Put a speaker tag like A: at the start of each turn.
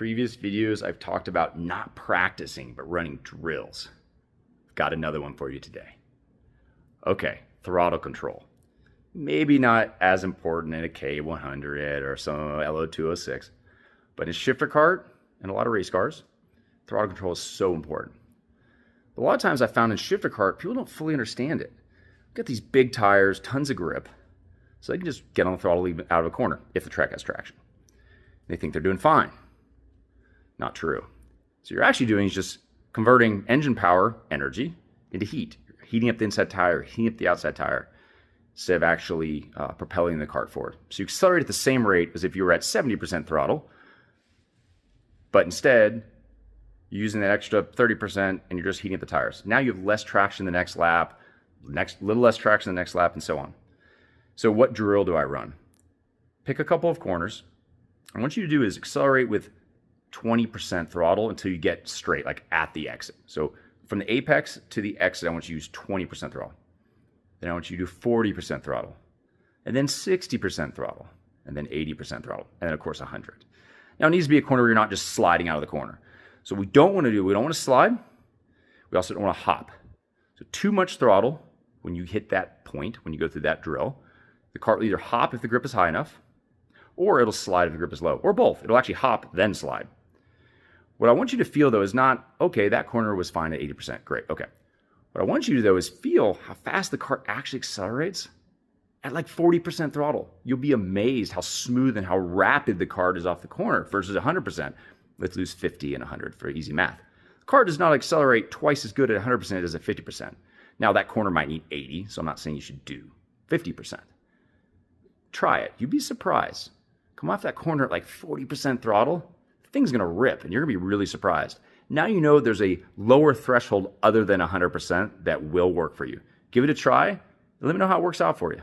A: Previous videos, I've talked about not practicing, but running drills. Got another one for you today. Okay, throttle control. Maybe not as important in a K100 or some LO206, but in shifter kart and a lot of race cars, throttle control is so important. But a lot of times I found in shifter kart, people don't fully understand it. Got these big tires, tons of grip, so they can just get on the throttle even out of a corner if the track has traction. They think they're doing fine. Not true. So you're actually doing is just converting engine power, energy, into heat. You're heating up the inside tire, heating up the outside tire, instead of actually propelling the kart forward. So you accelerate at the same rate as if you were at 70% throttle, but instead, you're using that extra 30% and you're just heating up the tires. Now you have less traction the next lap, little less traction the next lap, and so on. So what drill do I run? Pick a couple of corners. And what you do is accelerate with 20% throttle until you get straight, like at the exit. So from the apex to the exit, I want you to use 20% throttle. Then I want you to do 40% throttle, and then 60% throttle, and then 80% throttle, and then of course 100. Now it needs to be a corner where you're not just sliding out of the corner. So we don't want to slide. We also don't want to hop. So too much throttle when you hit that point, when you go through that drill, the kart will either hop if the grip is high enough, or it'll slide if the grip is low, or both. It'll actually hop, then slide. What I want you to feel, though, is not, okay, that corner was fine at 80%. Great, okay. What I want you to, though, is feel how fast the kart actually accelerates at like 40% throttle. You'll be amazed how smooth and how rapid the kart is off the corner versus 100%. Let's lose 50 and 100 for easy math. The kart does not accelerate twice as good at 100% as it does at 50%. Now, that corner might need 80, so I'm not saying you should do 50%. Try it. You'd be surprised. Come off that corner at like 40% throttle, the thing's going to rip, and you're going to be really surprised. Now you know there's a lower threshold other than 100% that will work for you. Give it a try, and let me know how it works out for you.